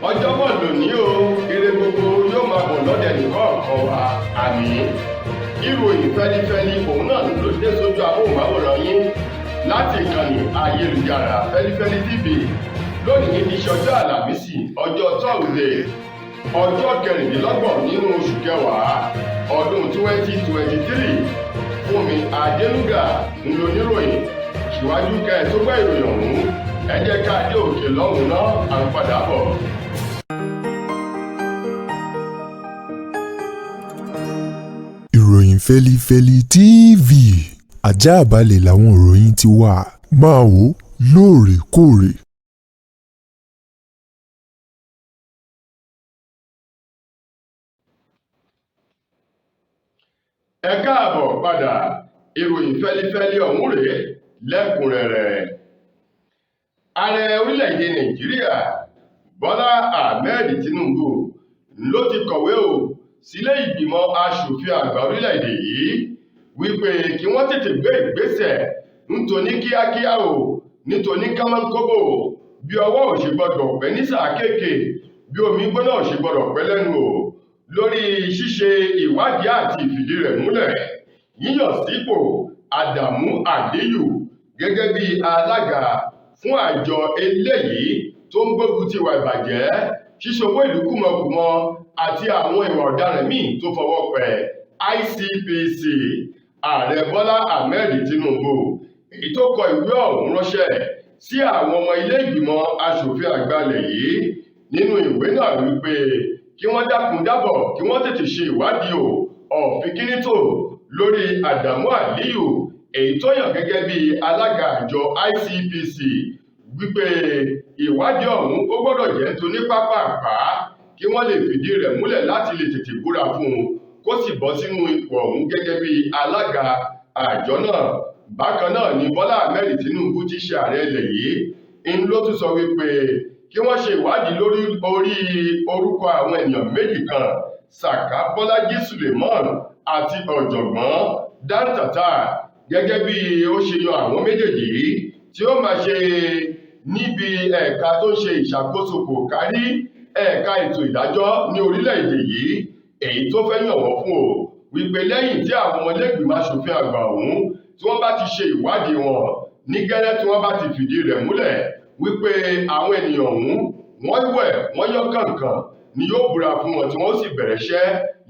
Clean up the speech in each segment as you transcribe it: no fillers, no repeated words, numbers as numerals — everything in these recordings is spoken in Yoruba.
Ọjọ́bọ̀ lónìí o, ire gbogbo yóò máa bọ̀ lọ́dẹ̀ nìkọ̀ọ̀kan wa, àmín. Ìròyìn fẹ́lifẹ́li òun náà ló dé sójú amóhùnmáwòrán yín láti ìkànnì ayélujára Feli-feli TV. Lónìí ti ṣọjọ́ Àlàmísì, ọjọ́ Thursday, ọjọ́ kẹrìndínlọ́gbọ̀n nínú oṣù kẹwàá ọdún 2023. Fúnmi Adélúgà ń lo oníròyìn. Síwájú kẹ́ ẹ tó gbọ́ ìròyìn ọ̀hún, ẹ jẹ́ ká dé òkè lọ́hùn náà, à ń padà bọ̀. Ìròyìn Feli-feli TV, àjààbálẹ̀ làwọn ìròyìn ti wà, máa wò lóòrèkóòrè. Ẹ káàbọ̀ padà, ìròyìn fẹ́lifẹ́li ọ̀hún rèé lẹ́kùnrẹ́rẹ́. Ààrẹ orílẹ̀-èdè Nàìjíríà Bọ́lá Ahmed Tinubu ló ti kọ̀wé sílé ìgbìmọ̀ aṣòfin àgbà orílẹ̀-èdè yìí wípé kí wọ́n tètè gbé ìgbésẹ̀ nítorí kíákíá nítorí kámánkóbò bí ọwọ́ ò ṣe gbọdọ̀ pẹ́ ní sáà kéèké bí omi gbóná ò ṣe gbọdọ̀ pẹ́ lẹ́nu lórí ṣíṣe ìwádìí àti ìfìdí rẹ̀ múlẹ̀ yíyàn sípò Adamu Aliyu gẹ́gẹ́ bí alága fún àjọ eléyìí tó ń gbógun ti ìwà ìbàjẹ́, ṣíṣowó ìlú kùmọ̀kùmọ àti àwọn ìwà ọ̀daràn míì tó fọwọ́ pẹ́ ICPC. Ààrẹ Bọ́lá Ahmed Tinubu èyí tó kọ ìwé ọ̀hún ránṣẹ́ sí àwọn ọmọ ilé ìgbìmọ̀ aṣòfin àgbà ilẹ̀ yìí nínú ìwé náà wípé kí wọ́n dákun dábọ̀ kí wọ́n tètè ṣe ìwádìí ọ̀fìnkínítò lórí Adamu Aliyu èyí tó yàn gẹ́gẹ́ bí alága àjọ ICPC wípé ìwádìí ọ̀hún ó gbọ́dọ̀ jẹ́ tóní pápápá kí wọ́n lè fìdí rẹ̀ múlẹ̀ láti lè tètè búra fún un kó sì bọ́ sínú ipò ọ̀hún gẹ́gẹ́ bí alága àjọ náà. Bákan náà ni Bọ́lá Ahmed Tinubu ti ṣe ààrẹ ilẹ̀ yìí ń ló tún sọ wípé kí wọ́n ṣe ìwádìí lórí orúkọ àwọn ènìyàn méjì kan, Saka Bọ́lájí Suleiman àti ọ̀jọ̀gbọ́n Dantata, gẹ́gẹ́ bí ó ṣe yan àwọn méjèèjì yìí tí ó máa ṣe níbi ẹ̀ka tó ń ṣe ìṣàkóso kò kárí ẹ̀ka ètò ìdájọ́ ní orílẹ̀-èdè yìí, èyí tó fẹ́ yàn wọ́n fún wípé lẹ́yìn tí àwọn ọmọlẹ́gbìmọ̀ aṣòfin àgbà ọ̀hún tí wọ́n bá ti ṣe ìwádìí wọn ní gẹ́lẹ́ tí wọ́n bá ti fìdí rẹ̀ múlẹ̀ wípé àwọn ènìyàn ọ̀hún wọ́n wẹ̀ wọ́n yán kànkàn ni yóò búra fún wọn tí wọ́n sì bẹ̀rẹ̀ iṣẹ́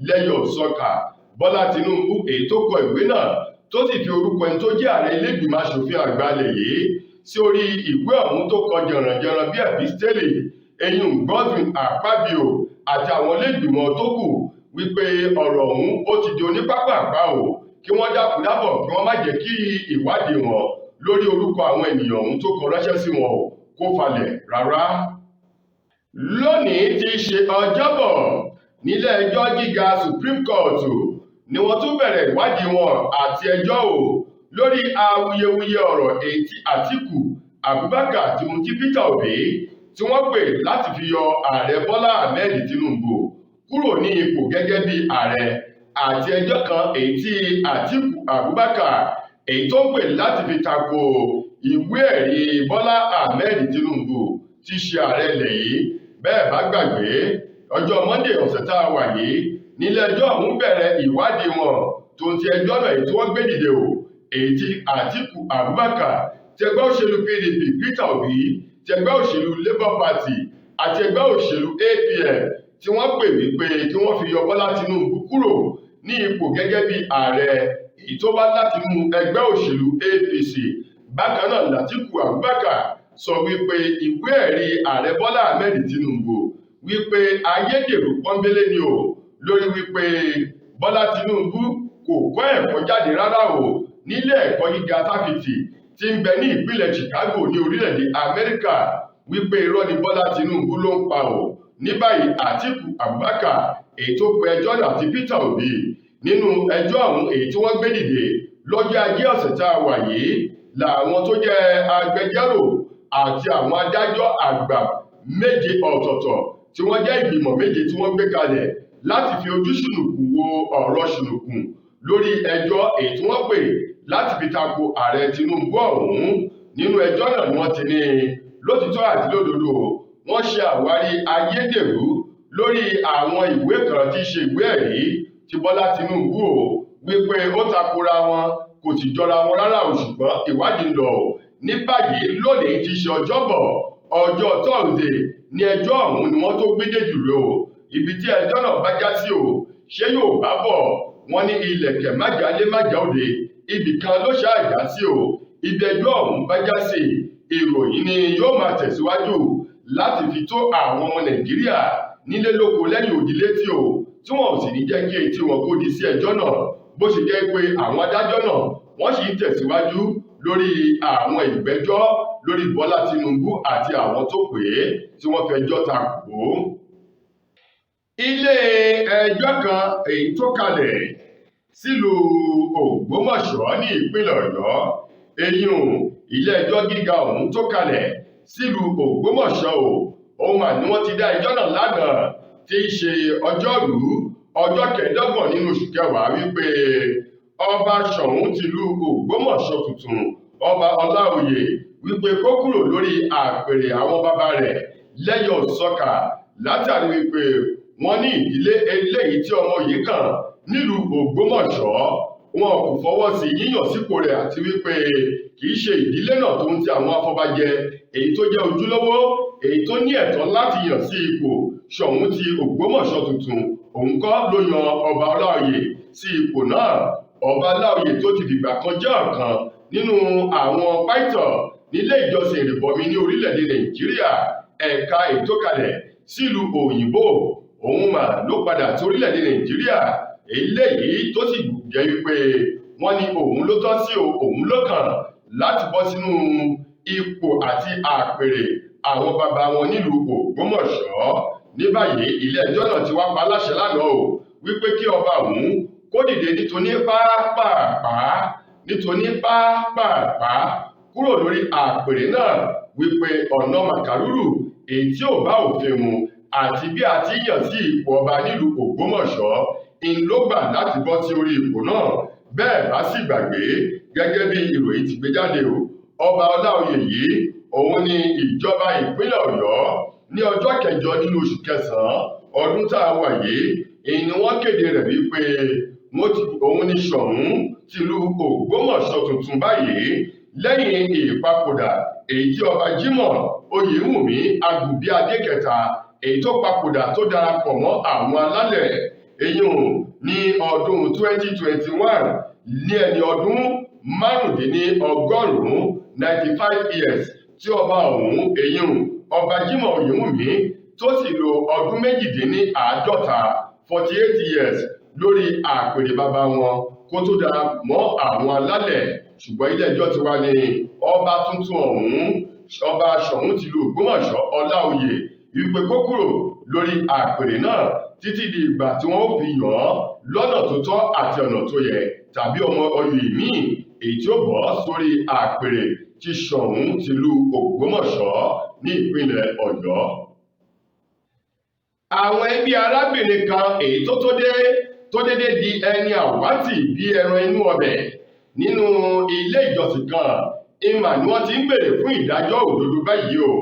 lẹ́yọ̀ sọ́kà. Bọ́lá Tinubu èyí tó kọ ìwé náà tó sì fi orúkọ ẹni tó jẹ́ ààrẹ ilé ìgbìmọ̀ aṣòfin àgbà ilẹ̀ yìí sí orí ìwé ọ̀hún tó kọ jẹ̀rànjẹ̀ràn bí ẹ̀bísítẹ́lì eyín Godwin Akpabio àti àwọn ilé ìgbìmọ̀ tó kù wípé ọ̀rọ̀ ọ̀hún ó ti di onípápápá kí wọ́n dákun dábọ̀ kí wọ́n má jẹ́ kí ìwádìí wọn lórí orúkọ àwọn ènìyàn ọ̀hún tó kọ ránṣẹ́ sí wọn kó falẹ̀ rárá. Lónìí ti ṣe ọjọ́bọ̀ nílé ẹjọ́ gíga Supreme Court ni wọ́n tún bẹ̀rẹ̀ ìwádìí wọn àti ẹjọ́ lórí awuyewuye ọ̀rọ̀ èyí tí Àtíkù Abubakar àti Peter Obi tí wọ́n pè láti fi yọ ààrẹ Bọ́lá Ahmed Tinubu kúrò ní ipò gẹ́gẹ́ bí ààrẹ, àti ẹjọ́ kan èyí tí Àtíkù Abubakar èyí tó ń pè láti fi tako ìwé ẹ̀rí Bọ́lá Ahmed Tinubu tí ṣe ààrẹ ilẹ̀ yìí. Bẹ́ẹ̀ bá gbàgbé, ọjọ́ Monday ọ̀sẹ̀ tá a wà yìí nílé ẹjọ́ ọ̀hún bẹ̀rẹ̀ ìwádìí wọn tó ń ti ẹjọ́ náà èyí tí wọ́n gbé dìde èyí tí Àtíkù Abubakar ti ẹgbẹ́ òṣèlú PDP Peter Obi ti ẹgbẹ́ òṣèlú Labour Party àti ẹgbẹ́ òṣèlú APM tí wọ́n pè wípé kí wọ́n fi yọ Bọ́lá Tinubu kúrò ní ipò gẹ́gẹ́ bí ààrẹ èyí tó wá láti mú ẹgbẹ́ òṣèlú APC. Bákan náà l'Àtíkù Abubakar sọ wípé ìwé ẹ̀rí ààrẹ Bọ́lá Ahmed Tinubu wípé ayédèrú pọ́nbélé ni lórí wípé Bọ́lá Tinubu kò kọ́ ẹ̀kọ́ jáde rárá nílé ẹ̀kọ́ gíga fáfitì tí ń bẹ ní ìpínlẹ̀ Chicago ní orílẹ̀-èdè Amẹ́ríkà, wípé irọ́ ni Bọ́lá Tinubu ló ń pa ní báyìí Àtíkù Abubakar èyí tó pe ẹjọ́ náà àti Peter Obi nínú ẹjọ́ ọ̀hún èyí tí wọ́n gbé dìde lọ́jọ́ Ajé ọ̀sẹ̀ tá a wà yìí làwọn tó jẹ́ agbẹjọ́rò àti àwọn adájọ́ àgbà méje ọ̀tọ̀ọ̀tọ̀ tí wọ́n jẹ́ ìgbìmọ̀ méje tí wọ́n gbé kalẹ̀ láti fi ojú ṣùnùkùn wo ọ̀rọ̀ ṣùnùkùn lórí ẹjọ́ èyí tí wọ́n pè láti fi tako ààrẹ Tinubu ọ̀hún. Nínú ẹjọ́ náà ni wọ́n ti ní lótìtọ́ àti lódodo wọ́n ṣe àwárí ayédèrú lórí àwọn ìwé kan tí í ṣe ìwé ẹ̀rí ti Bọ́lá Tinubu o wípé ó takora wọn kò sì jọra wọn rárá o, ṣùgbọ́n ìwádìí ń lọ ní báyìí. Lónìí ti ṣe ọjọ́bọ̀ ọjọ́ Thursday ní ẹjọ́ ọ̀hún ni wọ́n tó gbédèjì rẹ̀ o. Ibi tí ẹjọ́ náà bá já sí o, ṣé yóò bá bọ̀ wọ́n ní ilẹ̀kẹ̀ májàlé májàòde ibì kan ló ṣáàjá sí o. Ibi ẹjọ́ ọ̀hún bá já sí ìròyìn ni yóò máa tẹ̀síwájú láti fi tó àwọn ọmọ Nàìjíríà nílé lóko lẹ́yìn odi létí o, tí wọn ò sì ní jẹ́ kí etí wọn kó di sí ẹjọ́ náà, bó ṣe jẹ́ pé àwọn adájọ́ náà wọ́n sì ń tẹ̀síwájú lórí àwọn ìgbẹ́jọ́ lórí Bọ́lá Tinubu àti àwọn tó pè é tí wọ́n fẹjọ́ takò ó. Ilé ẹjọ́ kan èyí tó kalẹ̀ sílùú Ògbómọ̀ṣọ́ ní ìpínlẹ̀ Ọ̀yọ́, eyín ilé ẹjọ́ gíga ọ̀hún tó kalẹ̀ sílùú Ògbómọ̀ṣọ́ o, òun àní wọ́n ti dá ẹjọ́ náà lánàá tí í ṣe ọjọ́rú ọjọ́ kẹẹ̀ẹ́dọ́gbọ̀n nínú oṣù kẹwàá wípé ọba Soun tìlú Ogbomosho tuntun ọba Ọláoyè wípé kó kúrò lórí àpèrè àwọn bàbá rẹ̀ lẹ́yọ̀ sọ́kà látàrí wípé wọ́n ní ìdílé eléyìí tí ọmọ yìí kàn nílùú Ògbómọ̀ṣọ́ wọn kò fọwọ́ sí yíyàn sípò rẹ̀ àti wípé kì í ṣe ìdílé náà tó ń ti àwọn afọbajẹ èyí tó jẹ́ ojúlówó èyí tó ní ẹ̀tọ́ láti yàn sí ipò. Soun ti Ogbomosho tuntun òun kọ́ ló yan ọba Ọláoyè sí ipò náà. Ọba Ọláoyè tó ti fìgbà kan jẹ́ ọ̀kan nínú àwọn pító nílé ìjọsìn ìrìbọmi ní orílẹ̀-èdè Nàìjíríà ẹ̀ka ìtókalẹ̀ sílùú òyìnbó òun mà ló padà sí orílẹ̀-èdè Nàìjíríà eléyìí tó sì jẹ́ wípé wọ́n ní òun ló tọ́ sí òun ló kàn láti bọ́ sínú ipò àti àpèrè àwọn bàbá wọn nílùú Ògbómọ̀ṣọ́. Ní báyìí ilé ẹjọ́ náà ti wá pa láṣẹ lánàá o wípé kí ọba òun kó dìde nítorí pápápá kúrò lórí àpèrè náà wípé ọ̀nà màkàrúrù èyí tí ò bá òfin mu àti bí a ti yàn sí ipò ọba nílùú Ògbómọ̀ṣọ́ ń ló gbà láti bọ́ sí orí ipò náà. Bẹ́ẹ̀ bá sì gbàgbé gẹ́gẹ́ bí ìròyìn ti gbé jáde o, ọba Ọláoyè yìí òun ni ìjọba ìpínlẹ̀ Ọ̀yọ́ ní ọjọ́ kẹjọ nínú oṣù kẹsàn-án ọdún tá a wà yìí èyí ni wọ́n kéde rẹ̀ wípé òun ni Soun tìlú Ògbómọ̀ṣọ́ tuntun báyìí lẹ́yìn ìpapòdà èyí tí ọba Jimoh Oyèwùnmí Agùnbíadé kẹta èyí tó papòdà tó darapọ̀ mọ́ àwọn alálẹ̀ èyí ní ọdún 2021 ní ẹni ọdún márùndínlọ́gọ́rùn-ún 95 years tí ọba ọ̀hún èyí ọba Jimoh Oyèwùnmí tó sì lo ọdún méjìdínláàádọ́ta 48 years lórí àpèrè bàbá wọn kó tó darapọ̀ mọ́ àwọn alálẹ̀. Ṣùgbọ́n ilé ẹjọ́ ti wá ní ọba tuntun ọ̀hún ọba Soun tìlú Ògbómọ̀ṣọ́ Ọláoyè wípé kó kúrò lórí àpèrè náà títí di ìgbà tí wọ́n ó fi yàn án lọ́nà tó tọ́ àti ọ̀nà tó yẹ tàbí ọmọ oyè míì èyí tí ó bọ́ sórí àpèrè tí Soun tìlú Ògbómọ̀ṣọ́ ní ìpínlẹ̀ Ọ̀yọ́. Àwọn ẹbí arábìnrin kan èyí tó dédé di ẹni àwátì bí ẹran inú ọbẹ̀ nínú ilé ìjọsìn kan ìmà ni wọ́n ti ń béèrè fún ìdájọ́ òdodo báyìí o.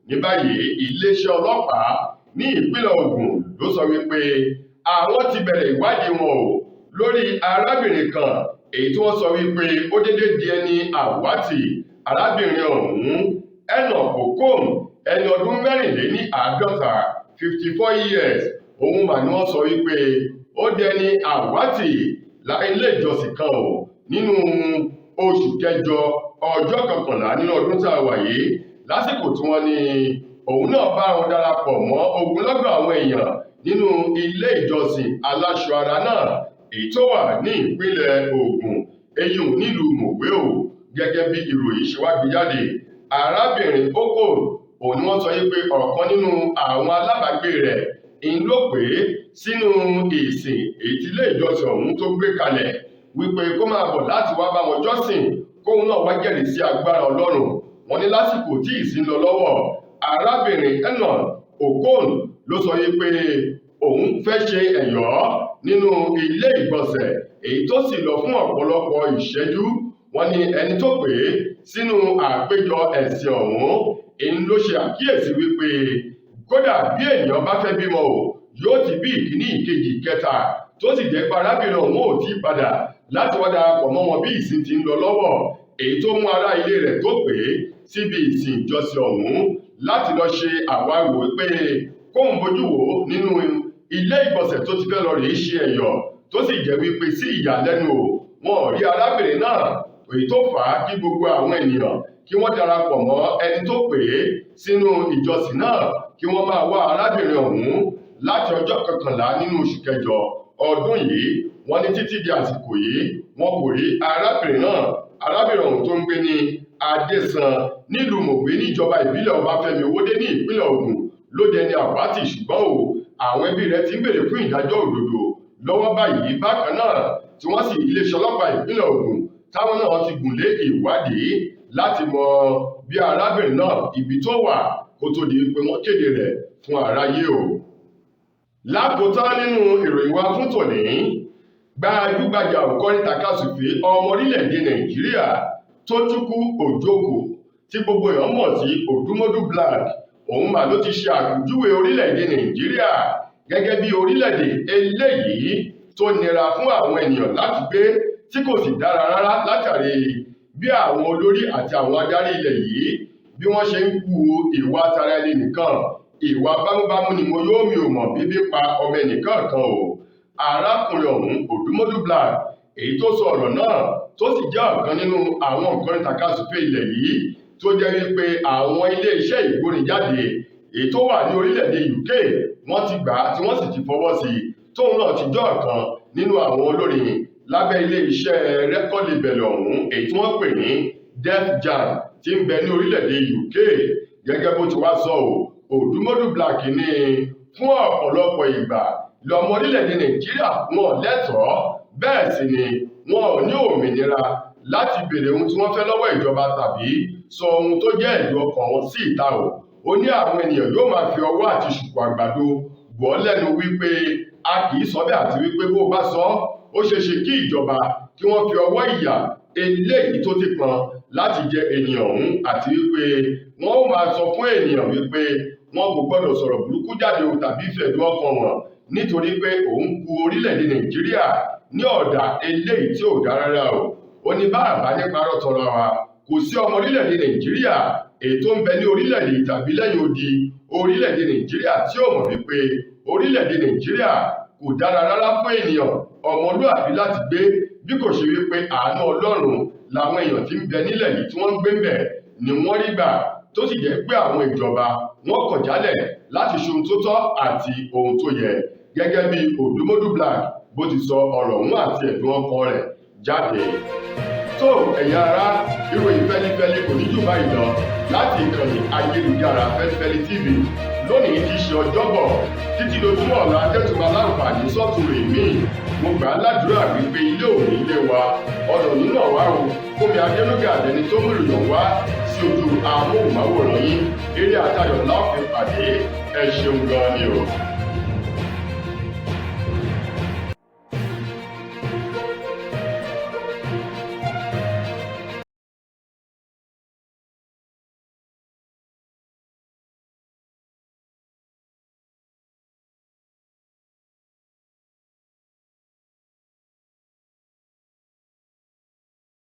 Ní báyìí iléeṣẹ́ ọlọ́pàá ní ìpínlẹ̀ Ògùn ló sọ wípé àwọn ti bẹ̀rẹ̀ ìwádìí wọn o lórí arábìnrin kan èyí tí wọ́n sọ wípé ó dédé di ẹni àwátì. Arábìnrin ọ̀hún Enoch Okon ẹni ọdún mẹ́rìnléníàádọ́ta 54 years òun mà ni wọ́n sọ wípé ó dẹni àwátì ilé ìjọsìn kan o nínú oṣù kẹjọ ọjọ́ kọkànlá nínú ọdún tá a wà yìí lásìkò tí wọ́n ní òun náà bá wọn darapọ̀ mọ́ ogunlọ́gọ̀ àwọn èèyàn nínú ilé ìjọsìn aláṣọ ara náà èyí tó wà ní ìpínlẹ̀ Ògùn èyí nílùú Mòwe o. Gẹ́gẹ́ bí ìròyìn ṣe wá gbé jáde arábìnrin Okon òun ni wọ́n sọ wípé ọ̀kan nínú àwọn alábàágbé rẹ̀ ń ló pè é sínú ìsìn èyí tí ilé ìjọsìn ọ̀hún tó gbé kalẹ̀ wípé kó máa bọ̀ láti wá bá wọn jọ́sìn kóun náà wá jẹ́rìí sí agbára Ọlọ́run. Wọ́n ní lásìkò tí ìsìn lọ lọ́wọ́ arábìnrin Enoch Okon ló sọ wípé òun fẹ́ ṣe ẹ̀yọ́ nínú ilé ìgbọ̀nsẹ̀ èyí tó sì lọ fún ọ̀pọ̀lọpọ̀ ìṣẹ́jú. Wọ́n ní ẹni tó pè é sínú àpéjọ ẹ̀sìn ọ̀hún èyí ló ṣe àkíyèsí wípé kódà bí ènìyàn bá fẹ́ bímọ yóò ti bí ìkíní ìkejì ìkẹta tó sì jẹ́ pé arábìnrin ọ̀hún ò tí ì padà láti wá darapọ̀ mọ́ wọn bí ìsìn ti ń lọ lọ́wọ́ èyí tó mú ará ilé rẹ̀ tó pé síbi ìsìn ìjọsìn ọ̀hún láti lọ ṣe àwáwò pé kóun bójú wò nínú ilé ìgbọ̀nsẹ̀ tó ti fẹ́ lọ rèé ṣe ẹ̀yọ̀ tó sì jẹ́ wípé sí ìyàlẹ́nu wọn ò rí arábìnrin náà èyí tó fà á kí gbogbo àwọn ènìyàn kí wọ́n darapọ̀ mọ́ ẹni tó pè é sínú ìjọsìn náà kí wọ́n máa wá arábìnrin ọ̀hún láti ọjọ́ 11 nínú oṣù kẹjọ ọdún yìí wọ́n ní títí di àsìkò yìí wọn kò rí arábìnrin náà. Arábìnrin ọ̀hún tó ń gbé ní Adésan nílùú Mògbé níjọba ìbílẹ̀ Ọbáfẹ́mi Owódé ní ìpínlẹ̀ Ògùn ló dẹni àwátì ṣùgbọ́n àwọn ẹbí rẹ̀ ti ń béèrè fún ìdájọ́ òdodo lọ́wọ́ báyìí. Bákan náà tí wọ́n sì iléeṣẹ́ ọlọ́pàá ìpínlẹ̀ Ògùn táwọn náà ti gùn lé ìwádìí láti mọ bí arábìnrin náà ibi tó wà kó tó di pé wọ́n kéde rẹ̀ fún aráyé Lákòótán nínú ìròyìn wa fún tòní, gbajúgbajà òǹkọrin tàkasùfé ọmọ orílẹ̀-èdè Nàìjíríà Tóchukwu Òjòkù tí gbogbo èèyàn mọ̀ sí Òdúmọ́dù Black òun mà ló ti ṣe àpèjúwe orílẹ̀-èdè Nàìjíríà gẹ́gẹ́ bí orílẹ̀-èdè eléyìí tó nira fún àwọn ènìyàn láti gbé tí kò sì dára rárá látàrí bí àwọn olórí àti àwọn adarí ilẹ̀ yìí bí wọ́n ṣe ń hu ìwà tara ẹni nìkan, ìwà bámúbámú ni mo yóò mi ò mọ̀ bíbí pa ọmọ ẹnìkan kan arákùnrin ọ̀hún Òdúmọ́dù Black èyí tó sọ ọ̀rọ̀ náà tó sì jẹ́ ọ̀kan nínú àwọn òǹkọrin tàkasùfé ilẹ̀ yìí tó jẹ́ wípé àwọn ilé-iṣẹ́ ìgbórinjáde èyí tó wà ní orílẹ̀-èdè UK wọ́n ti gbà á tí wọ́n sì ti fọwọ́ sí i tóun náà ti jẹ́ ọ̀kan nínú àwọn olórin lábẹ́ ilé-iṣẹ́ rẹ́kọ́ọ̀dì bẹ̀lẹ̀ ọ̀hún èyí tí wọ́n pè ní Def Jam tí ń bẹ ní orílẹ̀-èdè UK. Gẹ́gẹ́ bó ti wá sọ Òdúmọ́dù Black ní fún ọ̀pọ̀lọpọ̀ ìgbà lọ́mọ orílẹ̀-èdè Nàìjíríà wọn lẹ́tọ̀ọ́ bẹ́ẹ̀ sì ni wọn ò ní òmìnira láti béèrè ohun tí wọ́n fẹ́ lọ́wọ́ ìjọba tàbí sọ ohun tó jẹ́ ẹ̀dùn ọkàn wọn sí ìta ó ní àwọn ènìyàn yóò máa fi ọwọ́ àti ṣùkú àgbàdo bọ́ lẹ́nu wípé a kì í sọ bẹ́ẹ̀ àti wípé bó bá sọ ó ṣeéṣe kí ìjọba kí wọ́n fi ọwọ́ ìyà eléyìí tó ti pọn láti jẹ ènìyàn ọ̀hún àti wípé wọ́n ó máa sọ fún ènìyàn wípé wọn kò gbọ́dọ̀ sọ̀rọ̀ burúkú jáde tàbí fẹ̀dùn ọkàn wọn nítorí pé òun kù orílẹ̀-èdè Nàìjíríà ní ọ̀dà eléyìí tí ò dá rárá ó ní bá àbá nípa rọ́tọ̀ra wa kò sí ọmọ orílẹ̀-èdè Nàìjíríà èyí tó ń bẹ ní orílẹ̀-èdè tàbí lẹ́yìn odi orílẹ̀-èdè Nàìjíríà tí ó mọ̀ wípé orílẹ̀-èdè Nàìjíríà kò dára rárá fún ènìyàn ọmọlúàbí láti gbé bí kò ṣe wípé àánú Ọlọ́run làwọn èèyàn tí ń bẹ nílẹ̀ yìí tí wọ́n ń gbé bẹ̀ ni wọ́n rí gbà tó sì jẹ́ pé àwọn ìjọba wọ́n kọ̀ jálẹ̀ láti ṣe ohun tó tọ́ àti ohun tó yẹ gẹ́gẹ́ bí Òdúmọ́dù Black bó ti sọ ọ̀rọ̀ ọ̀hún àti ẹ̀dùn ọkàn rẹ̀ jáde. tó ẹ̀yin ará ìròyìn Feli-feli kò ní jù báyìí lọ láti ìkànnì ayélujára Feli-feli TV lónìí ti ṣe ọjọ́bọ̀ títí lójúmọ́ ọ̀la tẹ́tùmọ̀ aláǹfààní sọ́tún rè mí mo gbà á ládùúrà wípé ilé òní ilé wa ọ̀nà nínú ọ̀wá Fúnmi Adélúgà àdẹni tó mú ìròyìn wá sí ojú amóhùnmáwòrán yín eré àtayọ̀ láòfin pàdé ẹ ṣeun gan ni